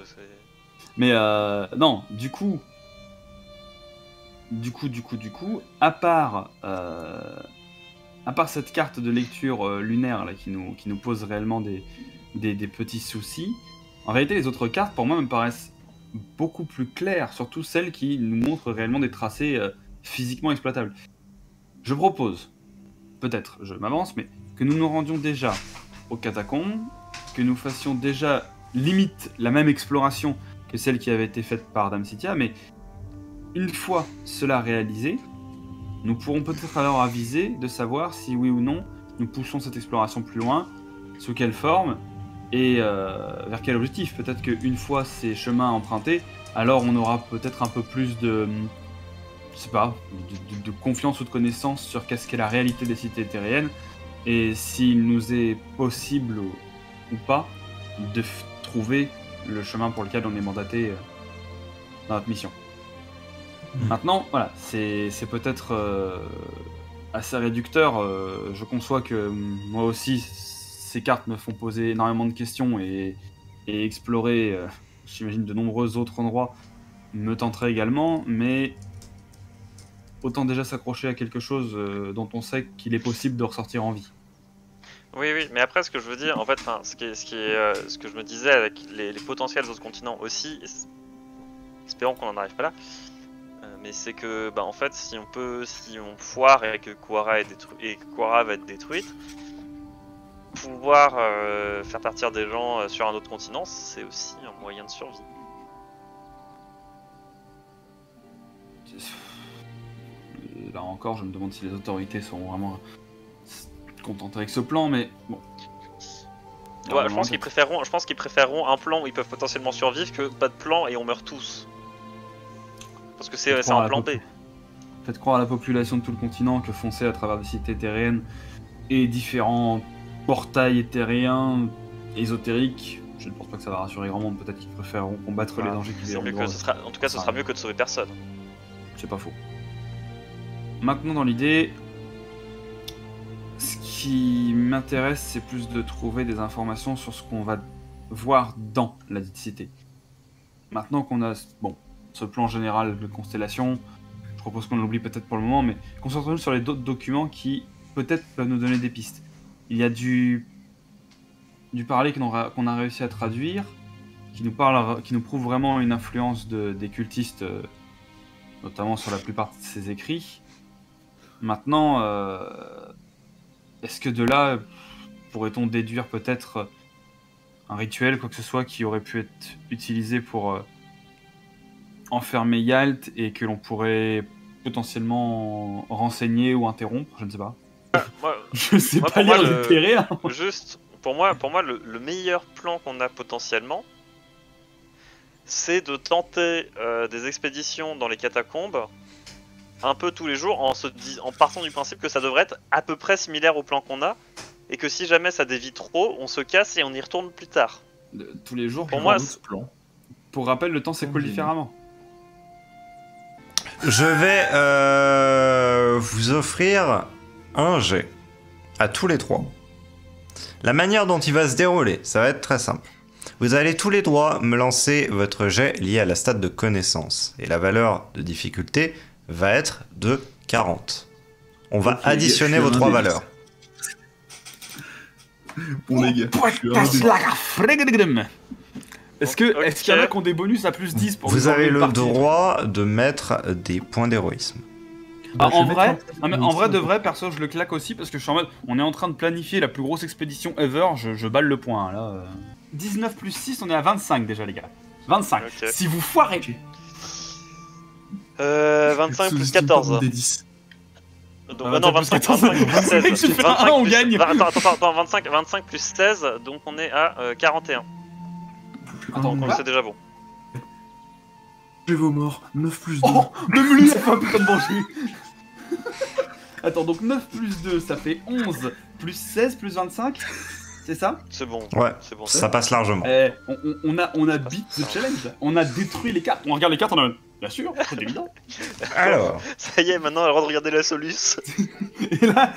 Mais non, du coup, à part cette carte de lecture lunaire là, qui nous pose réellement des petits soucis, en réalité les autres cartes pour moi me paraissent beaucoup plus claires, surtout celles qui nous montrent réellement des tracés physiquement exploitables. Je propose, peut-être je m'avance, mais que nous nous rendions déjà aux catacombes, que nous fassions déjà limite la même exploration que celle qui avait été faite par Dame Sithia, mais une fois cela réalisé, nous pourrons peut-être alors aviser de savoir si oui ou non nous poussons cette exploration plus loin, sous quelle forme et vers quel objectif. Peut-être qu'une fois ces chemins empruntés, alors on aura peut-être un peu plus de, je sais pas, de confiance ou de connaissance sur qu'est-ce qu'est la réalité des cités terriennes et s'il nous est possible ou pas de trouver le chemin pour lequel on est mandaté dans notre mission. Maintenant, voilà, c'est peut-être assez réducteur. Je conçois que moi aussi, ces cartes me font poser énormément de questions et explorer, j'imagine, de nombreux autres endroits me tenterait également, mais autant déjà s'accrocher à quelque chose dont on sait qu'il est possible de ressortir en vie. Oui, mais après, ce que je veux dire, en fait, ce que je me disais avec les potentiels autres continents aussi, espérons qu'on n'en arrive pas là, mais c'est que, en fait, si on foire et que Kuara va être détruite, pouvoir faire partir des gens sur un autre continent, c'est aussi un moyen de survie. Là encore, je me demande si les autorités sont vraiment contentes avec ce plan, mais bon. Ouais, je pense qu'ils préféreront un plan où ils peuvent potentiellement survivre que pas de plan et on meurt tous. Parce que c'est un plan B. Faites croire à la population de tout le continent que foncer à travers des cités terriennes et différents portails terriens ésotériques, je ne pense pas que ça va rassurer grand monde. Peut-être qu'ils préféreront combattre les dangers qui verront. En tout cas, ce sera mieux que de sauver personne. C'est pas faux. Maintenant, dans l'idée, ce qui m'intéresse, c'est plus de trouver des informations sur ce qu'on va voir dans la dite cité. Maintenant qu'on a ce plan général de constellation, je propose qu'on l'oublie peut-être pour le moment, mais concentrons-nous sur les d'autres documents qui peut-être peuvent nous donner des pistes. Il y a du parler qu'on a réussi à traduire, qui nous prouve vraiment une influence des cultistes, notamment sur la plupart de ses écrits. Maintenant, est-ce que de là, pourrait-on déduire peut-être un rituel, quoi que ce soit, qui aurait pu être utilisé pour enfermer Yalt et que l'on pourrait potentiellement renseigner ou interrompre, je ne sais pas. Je sais pas lire les terriens. Juste, pour moi, le meilleur plan qu'on a potentiellement, c'est de tenter des expéditions dans les catacombes un peu tous les jours en partant du principe que ça devrait être à peu près similaire au plan qu'on a et que si jamais ça dévie trop, on se casse et on y retourne plus tard. Tous les jours, pour moi, pour rappel, le temps s'écoule différemment. Je vais vous offrir un jet à tous les trois. La manière dont il va se dérouler, ça va être très simple. Vous allez tous les trois me lancer votre jet lié à la stat de connaissance. Et la valeur de difficulté va être de 40. On va additionner vos trois valeurs. Bon les gars, est-ce qu'il y en a qui ont des bonus à plus 10 pour vous avez le droit de mettre des points d'héroïsme. En vrai de vrai, perso, je le claque aussi parce que je suis en mode, on est en train de planifier la plus grosse expédition ever, je balle le point là. 19 plus 6, on est à 25 déjà les gars. 25. Okay. Si vous foirez. 25 plus 14. Des 10. Donc, non, 25 plus 16. On gagne. Attends, 25 plus 16, donc on est à 41. Attends, c'est déjà bon. J'ai vos morts, 9 plus 2. Oh, même lui, ça fait un putain de manger. Attends, donc 9 plus 2, ça fait 11. plus 16, plus 25. C'est ça? C'est bon. Ouais, C'est bon. ça passe largement. On a beat the challenge. On a détruit les cartes. On regarde les cartes, on a... Bien sûr, c'est évident. Alors, Ça y est, maintenant, on a le droit de regarder la soluce. Et là,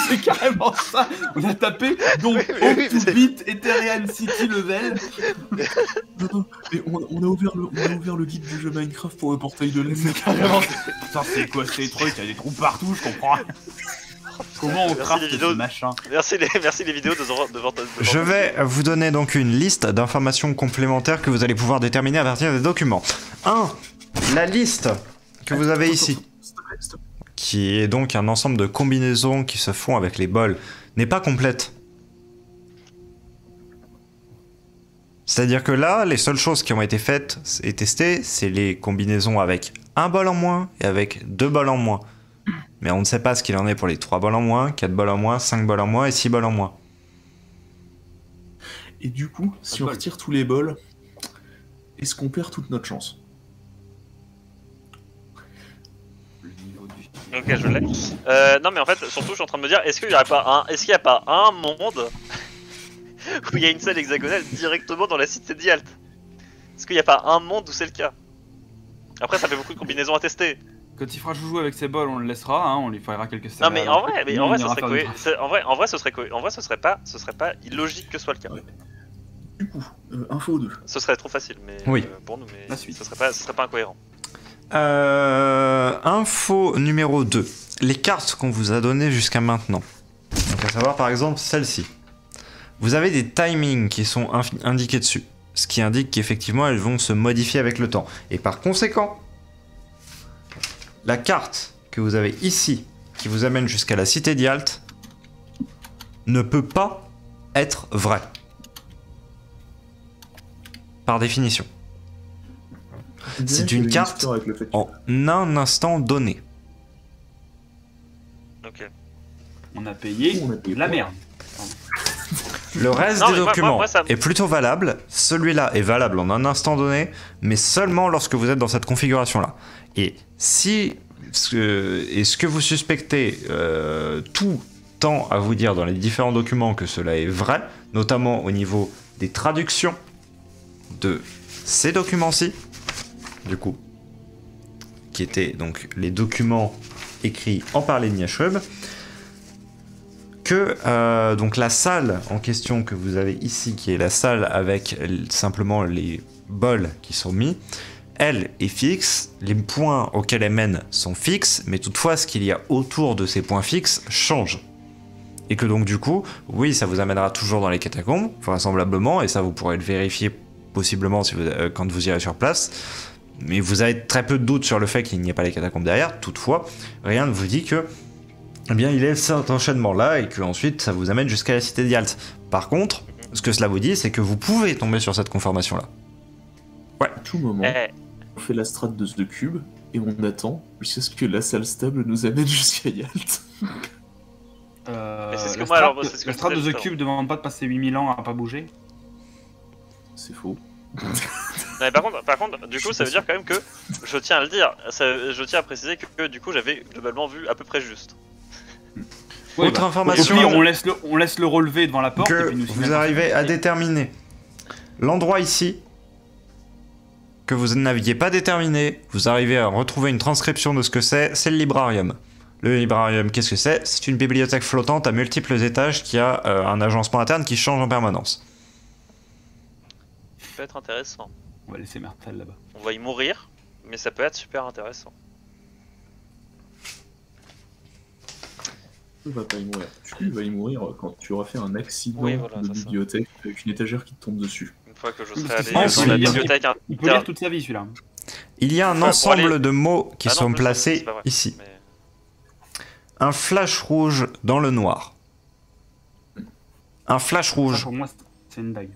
c'est carrément ça. On a tapé donc oui, to c'est- beat Ethereum City level. Non, mais on a ouvert le guide du jeu Minecraft pour le portail de l'Est. Carrément. Putain, c'est quoi ces trucs? Il y a des trous partout, je comprends rien. Comment on Merci craft les ce vidéos. machin? Merci les vidéos de je vais vous donner donc une liste d'informations complémentaires que vous allez pouvoir déterminer à partir des documents. 1. La liste que vous avez ici, S'il te plaît, s'il te plaît. qui est donc un ensemble de combinaisons qui se font avec les bols, n'est pas complète. C'est-à-dire que là, les seules choses qui ont été faites et testées, c'est les combinaisons avec un bol en moins et avec 2 bols en moins. Mais on ne sait pas ce qu'il en est pour les 3 bols en moins, 4 bols en moins, 5 bols en moins et 6 bols en moins. Et du coup, si de on bol. retire tous les bols, est-ce qu'on perd toute notre chance? Le niveau du... Ok, je l'ai. Non, mais en fait, surtout, je suis en train de me dire, est-ce qu'il n'y a pas un monde où il y a une salle hexagonale directement dans la cité d'Yalt? Est-ce qu'il n'y a pas un monde où c'est le cas? Après, ça fait beaucoup de combinaisons à tester. Quand il fera joujou avec ses bols, on le laissera, hein, on lui fera quelques Non, mais en vrai, Nous, on ce ira serait faire du en vrai, ce serait pas illogique que ce soit le cas. Ouais. Du coup, info 2. Ce serait trop facile, mais Oui. pour nous, mais La suite. ce serait pas incohérent. Info numéro 2. Les cartes qu'on vous a données jusqu'à maintenant. Donc à savoir par exemple celle-ci. Vous avez des timings qui sont indiqués dessus. Ce qui indique qu'effectivement elles vont se modifier avec le temps. Et par conséquent, la carte que vous avez ici, qui vous amène jusqu'à la cité d'Yalt, ne peut pas être vraie. Par définition. C'est une carte Avec le fait que- En un instant donné. Ok. On a payé On a payé la quoi merde. Le reste Non, des mais moi, documents ça me- est plutôt valable. Celui-là est valable en un instant donné, mais seulement lorsque vous êtes dans cette configuration-là. Et si ce que vous suspectez tout tend à vous dire dans les différents documents que cela est vrai, notamment au niveau des traductions de ces documents-ci, du coup, qui étaient donc les documents écrits en parler de Niashweb, que donc la salle en question que vous avez ici, qui est la salle avec simplement les bols qui sont mis, elle est fixe, les points auxquels elle mène sont fixes, mais toutefois ce qu'il y a autour de ces points fixes change. Et que donc du coup, oui, ça vous amènera toujours dans les catacombes, vraisemblablement, et ça vous pourrez le vérifier possiblement si quand vous irez sur place, mais vous avez très peu de doutes sur le fait qu'il n'y ait pas les catacombes derrière. Toutefois, rien ne vous dit que eh bien, il y a cet enchaînement-là et que ensuite ça vous amène jusqu'à la cité d'Yalt. Par contre, ce que cela vous dit, c'est que vous pouvez tomber sur cette conformation-là. À tout moment, Eh, on fait la strat de ce cube et on attend jusqu'à ce que la salle stable nous amène jusqu'à Yalt. Mais c'est ce que la moi, alors, strat- c'est ce que la je strat de disais The juste Cube demande pas de passer 8000 ans à pas bouger. C'est faux. non, mais par contre, du coup, ça veut dire quand même que, je tiens à le dire, je tiens à préciser que du coup, j'avais globalement vu à peu près juste. Ouais, Autre bah, information et puis, on laisse le relever devant la porte. et que puis nous vous signalons. arrivez à déterminer. L'endroit ici, que vous n'aviez pas déterminé, vous arrivez à retrouver une transcription de ce que c'est le librarium. Le librarium, qu'est-ce que c'est? C'est une bibliothèque flottante à multiples étages qui a un agencement interne qui change en permanence. Ça peut être intéressant. On va laisser Mertel là-bas. On va y mourir, mais ça peut être super intéressant. Tu vas pas y mourir. Tu vas y mourir quand tu auras fait un accident Oui, voilà, de c'est ça. bibliothèque avec une étagère qui te tombe dessus. Une fois que je Oui, serai parce allé que sinon, dans la il y a- bibliothèque Il peut lire toute sa vie celui-là. Il y a un Pour ensemble aller- de mots qui Ah non, sont mais ça, placés c'est pas vrai. ici. Mais- Un flash rouge dans le noir. Un flash Ça, rouge. pour moi, c'est une dague.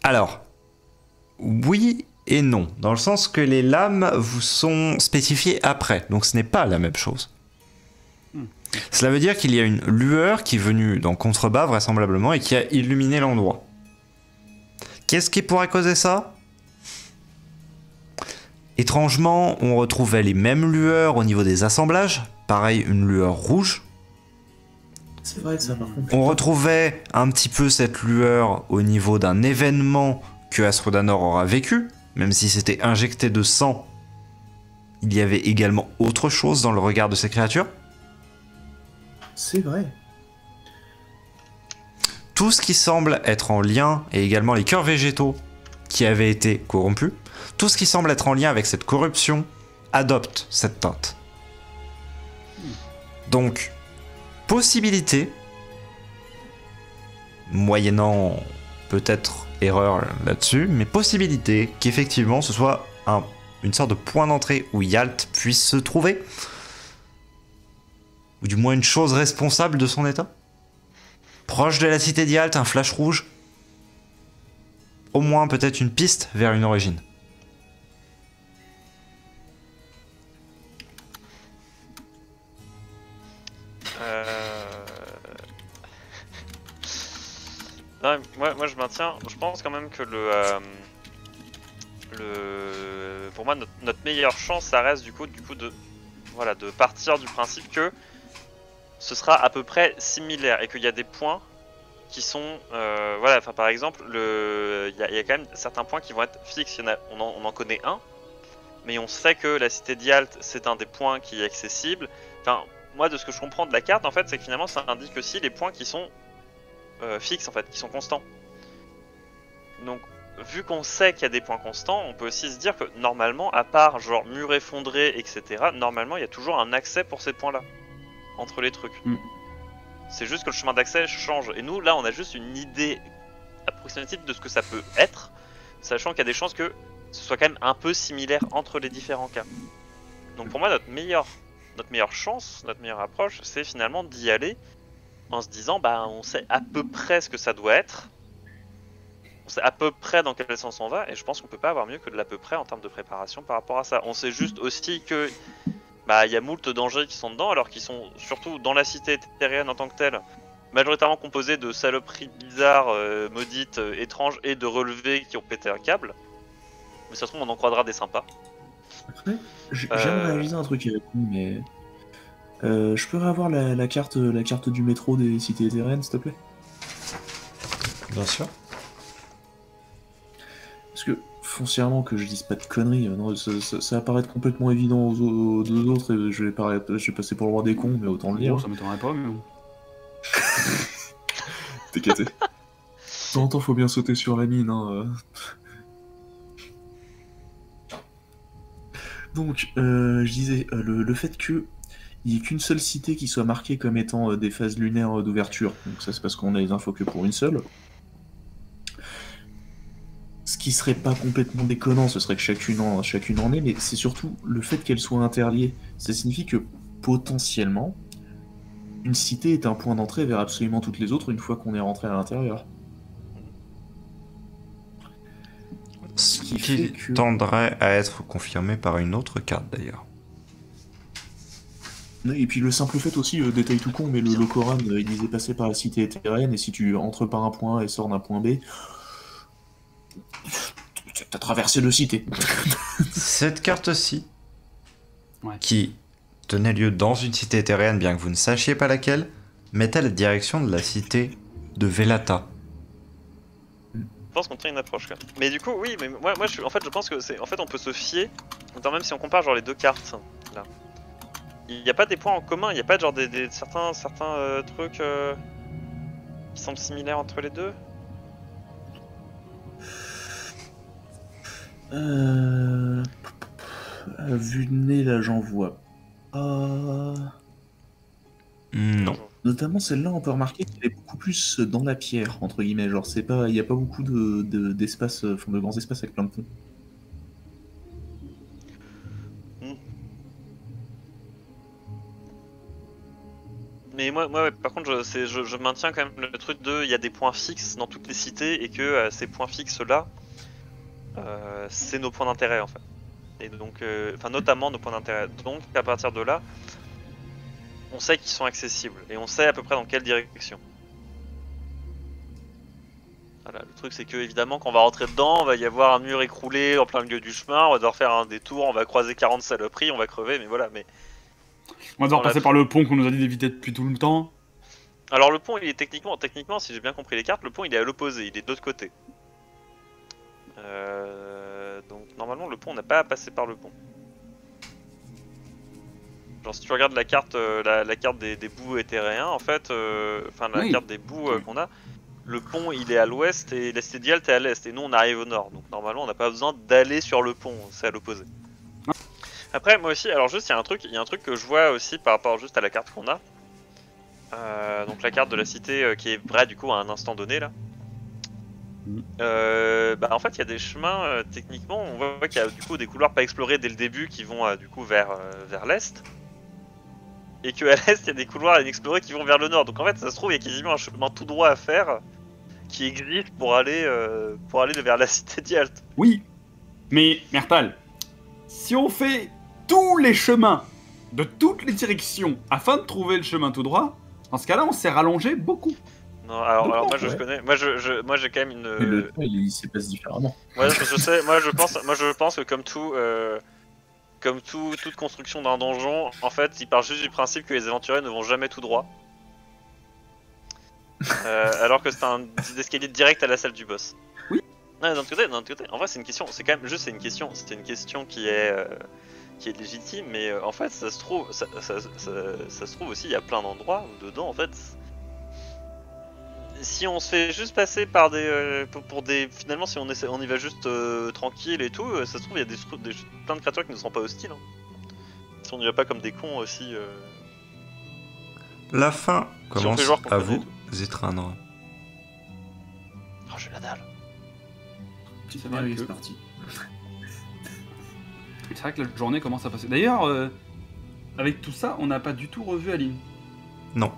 Alors, oui et non, dans le sens que les lames vous sont spécifiées après, donc ce n'est pas la même chose. Cela veut dire qu'il y a une lueur qui est venue dans contrebas vraisemblablement et qui a illuminé l'endroit. Qu'est-ce qui pourrait causer ça? Étrangement, on retrouvait les mêmes lueurs au niveau des assemblages, pareil, une lueur rouge. C'est vrai ça, par contre. On retrouvait un petit peu cette lueur au niveau d'un événement que Astrodanor aura vécu, même si c'était injecté de sang. Il y avait également autre chose dans le regard de ces créatures. C'est vrai. Tout ce qui semble être en lien, et également les cœurs végétaux qui avaient été corrompus, tout ce qui semble être en lien avec cette corruption adopte cette teinte. Donc, possibilité, moyennant peut-être erreur là-dessus, mais possibilité qu'effectivement ce soit une sorte de point d'entrée où Yalt puisse se trouver, ou du moins une chose responsable de son état. Proche de la cité d'Yalt, un flash rouge, au moins peut-être une piste vers une origine. Non, moi je maintiens, je pense quand même que pour moi notre meilleure chance ça reste du coup de partir du principe que ce sera à peu près similaire et qu'il y a des points qui sont voilà, enfin par exemple il y a quand même certains points qui vont être fixes. On en connaît un, mais on sait que la cité d'Yalt c'est un des points qui est accessible. Enfin moi de ce que je comprends de la carte en fait, c'est que finalement ça indique aussi les points qui sont fixes en fait, qui sont constants. Donc vu qu'on sait qu'il y a des points constants, on peut aussi se dire que normalement, à part genre mur effondré, etc., normalement il y a toujours un accès pour ces points là entre les trucs. C'est juste que le chemin d'accès change, et nous là on a juste une idée approximative de ce que ça peut être, sachant qu'il y a des chances que ce soit quand même un peu similaire entre les différents cas. Donc pour moi notre meilleure chance, notre meilleure approche, c'est finalement d'y aller en se disant bah on sait à peu près ce que ça doit être, on sait à peu près dans quel sens on va, et je pense qu'on peut pas avoir mieux que de l'à peu près en termes de préparation par rapport à ça. On sait juste aussi que bah il y a moult dangers qui sont dedans, alors qu'ils sont surtout dans la cité terrienne en tant que telle, majoritairement composés de saloperies bizarres, maudites, étranges, et de relevés qui ont pété un câble. Mais ça se trouve on en croisera des sympas. Après, j'aimerais réaliser un truc avec vous, mais je peux avoir la carte du métro des cités terraines, s'il te plaît? Bien sûr. Parce que foncièrement que je dise pas de conneries, non, ça va paraître complètement évident aux deux autres, et je vais passer pour le roi des cons, mais autant le dire. Bon, ça m'étonnerait pas, mais bon. T'es caté. De temps en temps, faut bien sauter sur la mine, hein. Donc, je disais, le fait que il n'y ait qu'une seule cité qui soit marquée comme étant des phases lunaires d'ouverture, donc ça c'est parce qu'on a les infos que pour une seule. Ce qui serait pas complètement déconnant, ce serait que chacune en ait, mais c'est surtout le fait qu'elles soient interliées. Ça signifie que potentiellement, une cité est un point d'entrée vers absolument toutes les autres une fois qu'on est rentré à l'intérieur. Ce qui tendrait à être confirmé par une autre carte d'ailleurs. Et puis le simple fait aussi, détail tout con, mais le Coran, il disait passer par la cité terrienne, et si tu entres par un point A et sors d'un point B, t'as traversé deux cités. Cette carte-ci, Ouais. qui tenait lieu dans une cité terrienne, bien que vous ne sachiez pas laquelle, mettait la direction de la cité de Velata. Je pense qu'on tient une approche quand même. Mais du coup oui, mais moi je pense que c'est, en fait on peut se fier, autant même si on compare genre les deux cartes là. Il n'y a pas des points en commun, il n'y a pas genre certains trucs qui semblent similaires entre les deux. Vu de nez, là, j'en vois pas. Non. Notamment celle-là, on peut remarquer qu'elle est beaucoup plus dans la pierre, entre guillemets. Genre, il n'y a pas beaucoup d'espace, enfin, de grands espaces avec plein de ponts. Mais moi ouais, par contre, je maintiens quand même le truc de il y a des points fixes dans toutes les cités et que ces points fixes là, c'est nos points d'intérêt en fait. Et donc, enfin notamment nos points d'intérêt. Donc à partir de là, on sait qu'ils sont accessibles et on sait à peu près dans quelle direction. Voilà, le truc c'est que évidemment quand on va rentrer dedans, on va y avoir un mur écroulé en plein milieu du chemin, on va devoir faire un détour, on va croiser 40 saloperies, on va crever, mais voilà, mais On va devoir On l'a passer fait. par le pont qu'on nous a dit d'éviter depuis tout le temps. Alors le pont, il est techniquement, si j'ai bien compris les cartes, le pont il est à l'opposé, il est de l'autre côté. Donc normalement le pont n'a pas à passer par le pont. Genre si tu regardes la carte, la carte des bouts éthéréens, en fait, enfin la Oui. carte des bouts qu'on a, le pont il est à l'ouest et l'Estédialt est à l'est, et nous on arrive au nord. Donc normalement on n'a pas besoin d'aller sur le pont, c'est à l'opposé. Après moi aussi, alors juste il y a un truc que je vois aussi par rapport juste à la carte qu'on a. Donc la carte de la cité qui est vraie du coup à un instant donné là. Bah en fait il y a des chemins techniquement, on voit qu'il y a du coup des couloirs pas explorés dès le début qui vont du coup vers l'est. Et que à l'est il y a des couloirs inexplorés qui vont vers le nord. Donc en fait ça se trouve il y a quasiment un chemin tout droit à faire qui existe pour aller vers la cité d'Yalt. Oui, mais Mertal, si on fait tous les chemins de toutes les directions afin de trouver le chemin tout droit, dans ce cas-là, on s'est rallongé beaucoup. Non, alors moi je ouais. connais, moi j'ai quand même une. Mais le temps, il se passe différemment. Ouais, je sais, moi je pense que comme toute construction d'un donjon, en fait, il part juste du principe que les aventuriers ne vont jamais tout droit. Alors que c'est un escalier direct à la salle du boss. Oui. Non, d'un autre côté, en vrai c'est une question, c'est une question qui est légitime, mais en fait ça se trouve aussi il y a plein d'endroits où dedans en fait si on se fait juste passer par des pour des finalement si on y va juste tranquille et tout, ça se trouve il y a plein de créatures qui ne sont pas hostiles. Hein. Si on n'y va pas comme des cons aussi. La fin on commence fait genre qu'on à connaît vous étreindre. Oh, j'ai la dalle. C'est vrai que- parti. C'est vrai que la journée commence à passer. D'ailleurs, avec tout ça, on n'a pas du tout revu Aline. Non.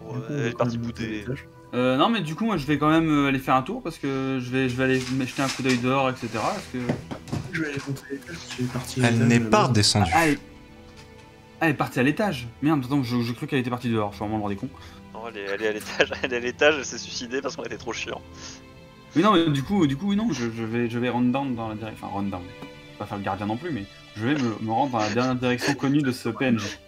Ouais, elle est partie bouder. Non, mais du coup, moi, je vais quand même aller faire un tour parce que je vais aller me jeter un coup d'œil dehors, etc. Parce que... Je vais aller montrer l'étage, je vais partir. Elle n'est pas redescendue. Ah, elle est partie à l'étage. Merde, attends, je cru qu'elle était partie dehors. Je suis vraiment le roi des cons. Non, elle est à l'étage, elle s'est suicidée parce qu'on était trop chiant. Mais non, mais du coup, oui, non, je vais run down dans la direction. Enfin, run down. Je vais pas faire le gardien non plus, mais je vais me rendre dans la dernière direction connue de ce PNJ.